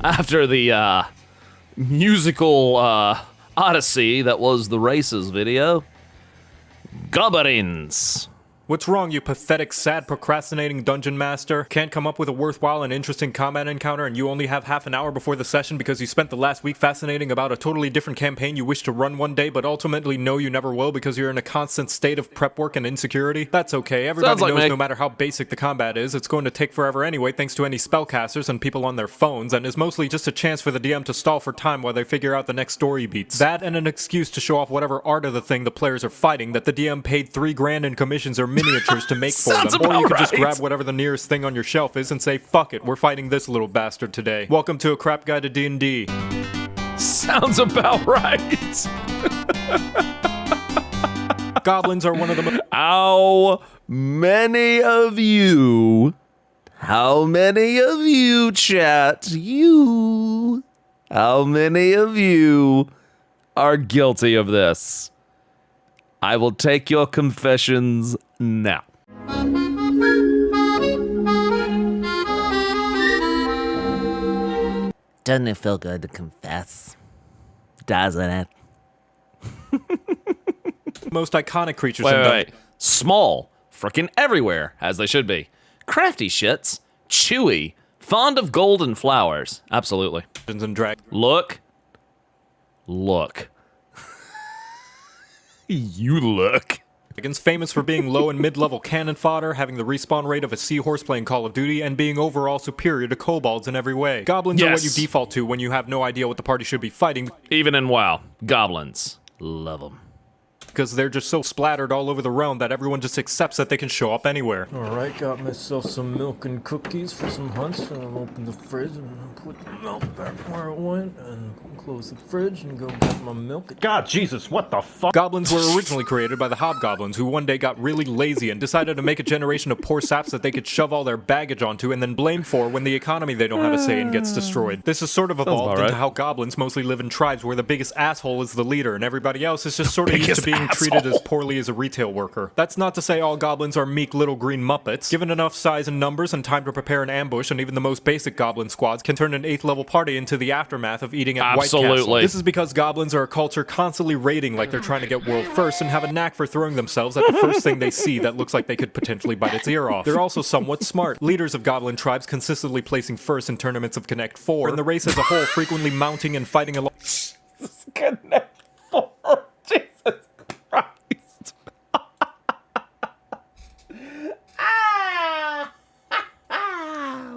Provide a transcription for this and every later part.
after the musical odyssey that was the Races video. Goblins. What's wrong, you pathetic, sad, procrastinating dungeon master? Can't come up with a worthwhile and interesting combat encounter and you only have half an hour before the session because you spent the last week fascinating about a totally different campaign you wish to run one day but ultimately know you never will because you're in a constant state of prep work and insecurity? That's okay, everybody knows no matter how basic the combat is, it's going to take forever anyway thanks to any spellcasters and people on their phones, and is mostly just a chance for the DM to stall for time while they figure out the next story beats. That and an excuse to show off whatever art of the thing the players are fighting that the DM paid $3,000 in commissions or miniatures to make for them, or you can just grab whatever the nearest thing on your shelf is and say, fuck it, we're fighting this little bastard today. Welcome to A Crap Guide to D&D. Sounds about right. Goblins are one of the How many of you, chat, how many of you are guilty of this? I will take your confessions now. Doesn't it feel good to confess? Doesn't it? most iconic creatures Wait. Small, frickin' everywhere, as they should be. Crafty shits, chewy, fond of golden flowers. Absolutely. Dungeons and Dragons. Look. You look. Famous for being low and mid-level cannon fodder, having the respawn rate of a seahorse playing Call of Duty, and being overall superior to kobolds in every way. Goblins are what you default to when you have no idea what the party should be fighting. Even in WoW, goblins. Love them. Because they're just so splattered all over the realm that everyone just accepts that they can show up anywhere. Alright, got myself some milk and cookies for some hunts, and I'll open the fridge and put the milk back where it went, and close the fridge and go get my milk. God, Jesus, what the fuck? Goblins were originally created by the hobgoblins, who one day got really lazy and decided to make a generation of poor saps that they could shove all their baggage onto and then blame for when the economy they don't have a say in gets destroyed. This has sort of evolved into how goblins mostly live in tribes where the biggest asshole is the leader and everybody else is just sort of used to being treated as poorly as a retail worker. That's not to say all goblins are meek little green muppets. Given enough size and numbers and time to prepare an ambush, and even the most basic goblin squads can turn an 8th level party into the aftermath of eating at White Castle. This is because goblins are a culture constantly raiding like they're trying to get world first and have a knack for throwing themselves at the first thing they see that looks like they could potentially bite its ear off. They're also somewhat smart. Leaders of goblin tribes consistently placing first in tournaments of Connect 4, and the race as a whole frequently mounting and fighting along. Connect 4. Jesus Christ.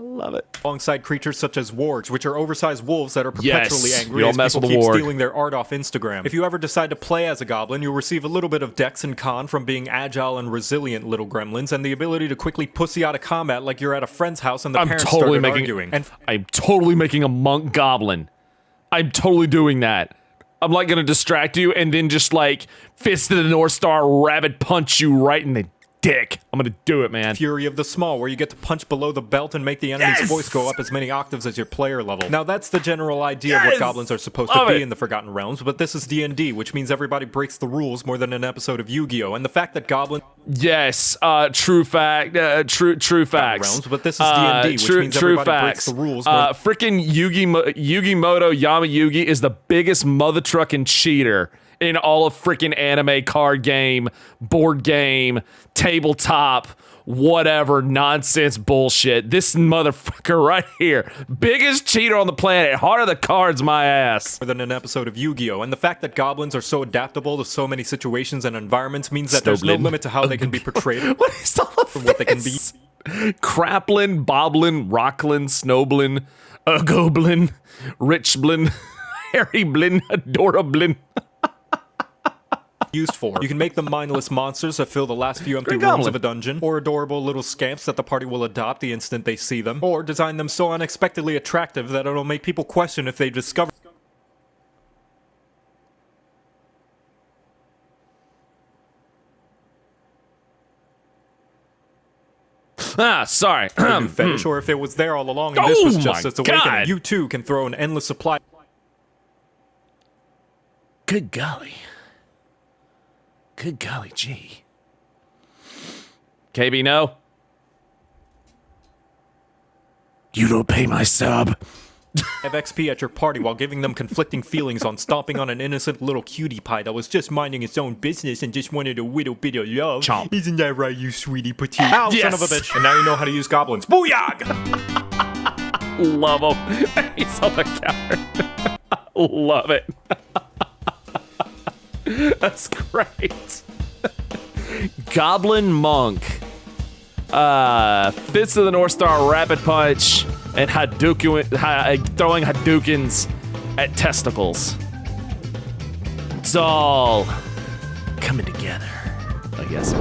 Love it. Alongside creatures such as wargs, which are oversized wolves that are perpetually angry as people keep stealing their art off Instagram. If you ever decide to play as a goblin, you'll receive a little bit of dex and con from being agile and resilient little gremlins, and the ability to quickly pussy out of combat like you're at a friend's house and the parents started arguing. I'm totally making a monk goblin. I'm totally doing that. I'm like gonna distract you and then just like fist of the North Star rabbit punch you right in the dick. I'm gonna do it, man. Fury of the Small, where you get to punch below the belt and make the enemy's voice go up as many octaves as your player level. Now that's the general idea of what goblins are supposed to be in the Forgotten Realms, but this is D&D, which means everybody breaks the rules more than an episode of Yu-Gi-Oh! And the fact that goblins... Yes, true fact, true facts. Realms, but this is D&D, which means everybody breaks the rules. Frickin' Yugimoto Yamayugi is the biggest mother trucking cheater in all of freaking anime, card game, board game, tabletop, whatever nonsense bullshit. This motherfucker right here, biggest cheater on the planet, heart of the cards, my ass. More than an episode of Yu-Gi-Oh! And the fact that goblins are so adaptable to so many situations and environments means that there's no limit to how they can be portrayed. What is all of this? What they can be. Craplin, Boblin, Rocklin, Snoblin, Goblin, Richblin, Harryblin, Adorablin. Used for. You can make them mindless monsters that fill the last few empty rooms of a dungeon, or adorable little scamps that the party will adopt the instant they see them, or design them so unexpectedly attractive that it'll make people question if they discover. Sorry. Fetish, or if it was there all along and this was just its awakening. You too can throw an endless supply. Good golly. Good golly gee. KB, no? You don't pay my sub. Have XP at your party while giving them conflicting feelings on stomping on an innocent little cutie pie that was just minding its own business and just wanted a little bit of love. Chomp. Isn't that right, you sweetie petite? Ow, Yes. son of a bitch. And now you know how to use goblins. Booyah! Love him. He's on the counter. Love it. That's great. Goblin Monk. Fist of the North Star, Rapid Punch, and throwing Hadoukens at testicles. It's all coming together, I guess.